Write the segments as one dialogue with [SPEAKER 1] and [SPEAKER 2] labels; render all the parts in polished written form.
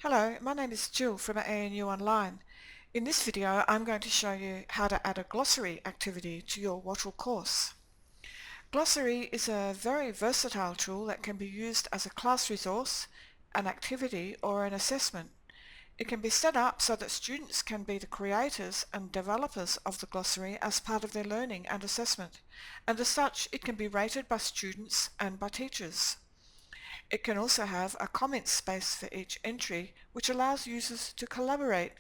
[SPEAKER 1] Hello, my name is Jill from ANU Online. In this video I'm going to show you how to add a glossary activity to your Wattle course. Glossary is a very versatile tool that can be used as a class resource, an activity or an assessment. It can be set up so that students can be the creators and developers of the glossary as part of their learning and assessment, and as such it can be rated by students and by teachers. It can also have a comment space for each entry, which allows users to collaborate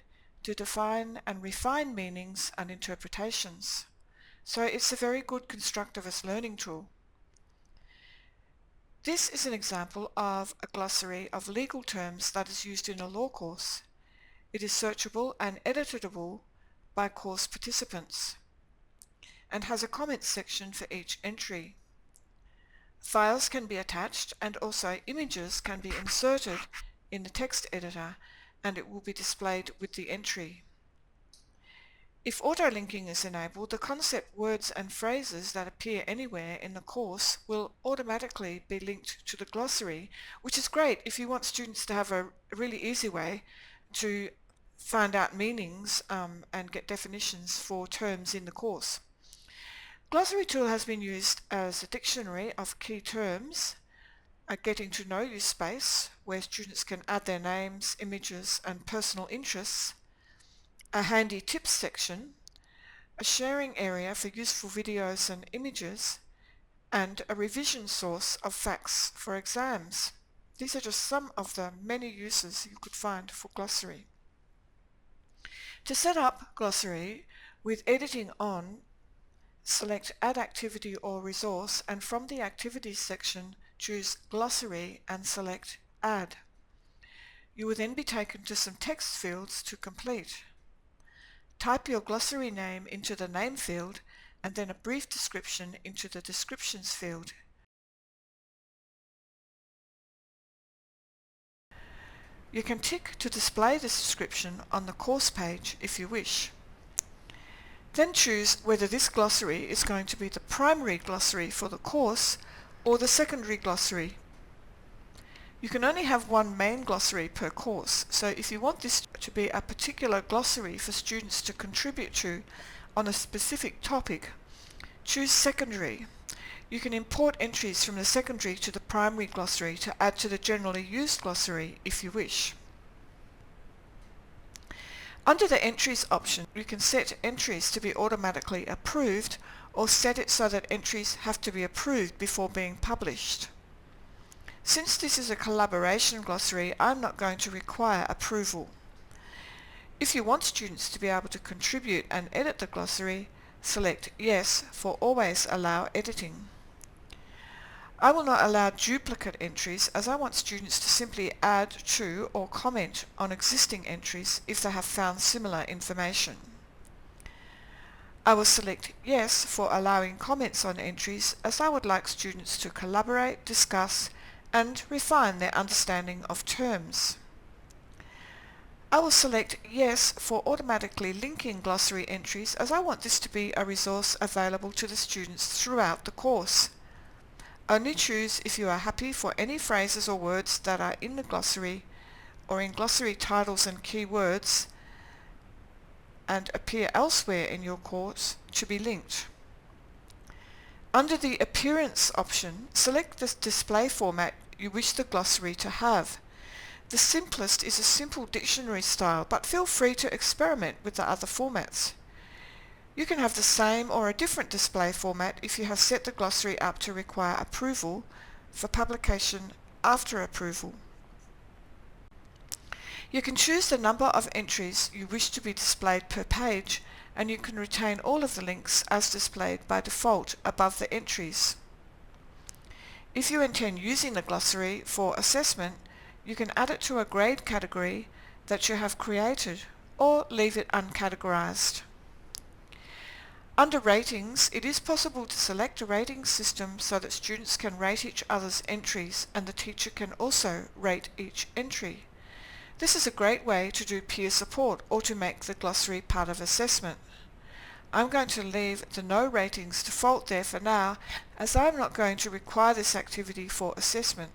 [SPEAKER 1] to define and refine meanings and interpretations. So it's a very good constructivist learning tool. This is an example of a glossary of legal terms that is used in a law course. It is searchable and editable by course participants and has a comments section for each entry. Files can be attached and also images can be inserted in the text editor and it will be displayed with the entry. If auto-linking is enabled, the concept words and phrases that appear anywhere in the course will automatically be linked to the glossary, which is great if you want students to have a really easy way to find out meanings and get definitions for terms in the course. Glossary tool has been used as a dictionary of key terms, a getting to know you space where students can add their names, images and personal interests, a handy tips section, a sharing area for useful videos and images, and a revision source of facts for exams. These are just some of the many uses you could find for Glossary. To set up Glossary with editing on, select Add Activity or Resource and from the Activities section choose Glossary and select Add. You will then be taken to some text fields to complete. Type your glossary name into the name field and then a brief description into the descriptions field. You can tick to display this description on the course page if you wish. Then choose whether this glossary is going to be the primary glossary for the course or the secondary glossary. You can only have one main glossary per course, so if you want this to be a particular glossary for students to contribute to on a specific topic, choose secondary. You can import entries from the secondary to the primary glossary to add to the generally used glossary if you wish. Under the Entries option, you can set entries to be automatically approved or set it so that entries have to be approved before being published. Since this is a collaboration glossary, I'm not going to require approval. If you want students to be able to contribute and edit the glossary, select Yes for Always Allow Editing. I will not allow duplicate entries as I want students to simply add to or comment on existing entries if they have found similar information. I will select Yes for allowing comments on entries as I would like students to collaborate, discuss and refine their understanding of terms. I will select Yes for automatically linking glossary entries as I want this to be a resource available to the students throughout the course. Only choose if you are happy for any phrases or words that are in the glossary or in glossary titles and keywords and appear elsewhere in your course to be linked. Under the Appearance option, select the display format you wish the glossary to have. The simplest is a simple dictionary style, but feel free to experiment with the other formats. You can have the same or a different display format if you have set the glossary up to require approval for publication after approval. You can choose the number of entries you wish to be displayed per page, and you can retain all of the links as displayed by default above the entries. If you intend using the glossary for assessment, you can add it to a grade category that you have created or leave it uncategorized. Under Ratings, it is possible to select a rating system so that students can rate each other's entries and the teacher can also rate each entry. This is a great way to do peer support or to make the glossary part of assessment. I'm going to leave the No Ratings default there for now as I'm not going to require this activity for assessment.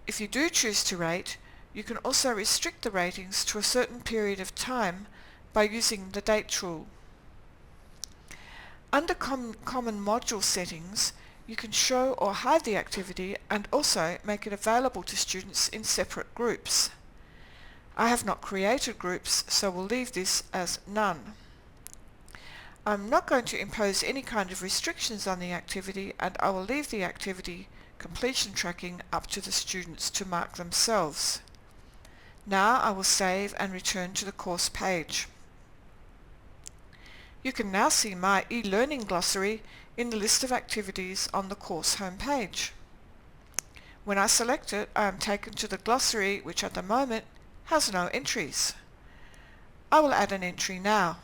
[SPEAKER 1] If you do choose to rate, You can also restrict the ratings to a certain period of time by using the date tool. Under common module settings, you can show or hide the activity and also make it available to students in separate groups. I have not created groups, so we'll leave this as none. I'm not going to impose any kind of restrictions on the activity, and I will leave the activity completion tracking up to the students to mark themselves. Now I will save and return to the course page. You can now see my e-learning glossary in the list of activities on the course homepage. When I select it, I am taken to the glossary, which at the moment has no entries. I will add an entry now.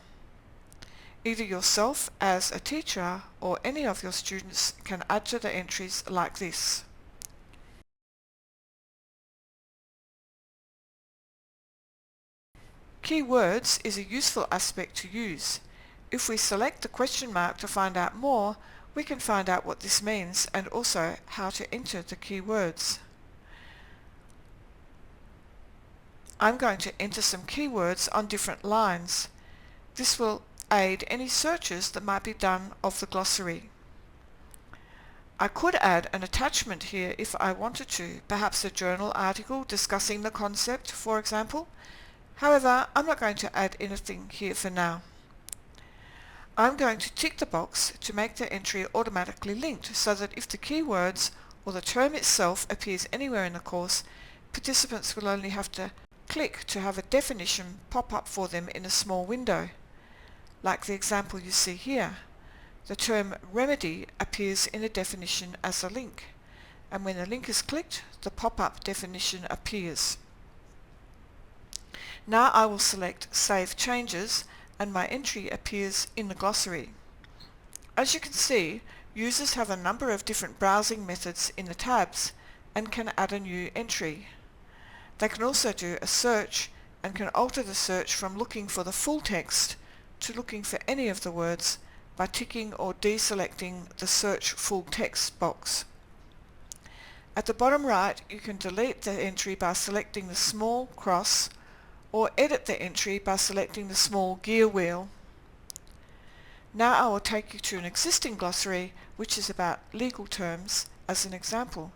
[SPEAKER 1] Either yourself as a teacher or any of your students can add to the entries like this. Keywords is a useful aspect to use. If we select the question mark to find out more, we can find out what this means and also how to enter the keywords. I'm going to enter some keywords on different lines. This will aid any searches that might be done of the glossary. I could add an attachment here if I wanted to, perhaps a journal article discussing the concept, for example. However, I'm not going to add anything here for now. I'm going to tick the box to make the entry automatically linked so that if the keywords or the term itself appears anywhere in the course, participants will only have to click to have a definition pop up for them in a small window. Like the example you see here, the term remedy appears in the definition as a link, and when the link is clicked, the pop-up definition appears. Now I will select Save Changes and my entry appears in the glossary. As you can see, users have a number of different browsing methods in the tabs and can add a new entry. They can also do a search and can alter the search from looking for the full text to looking for any of the words by ticking or deselecting the Search Full Text box. At the bottom right, you can delete the entry by selecting the small cross or edit the entry by selecting the small gear wheel. Now I will take you to an existing glossary which is about legal terms as an example.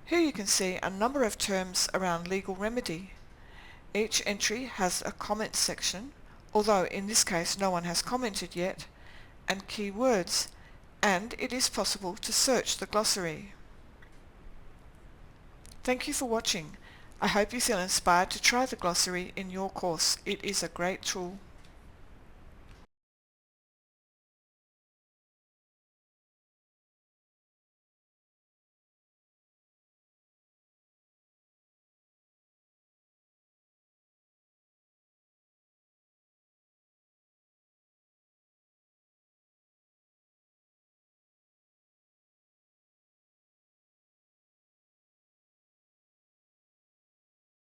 [SPEAKER 1] Here you can see a number of terms around legal remedy. Each entry has a comment section, although in this case no one has commented yet, and keywords, and it is possible to search the glossary. Thank you for watching. I hope you feel inspired to try the glossary in your course. It is a great tool.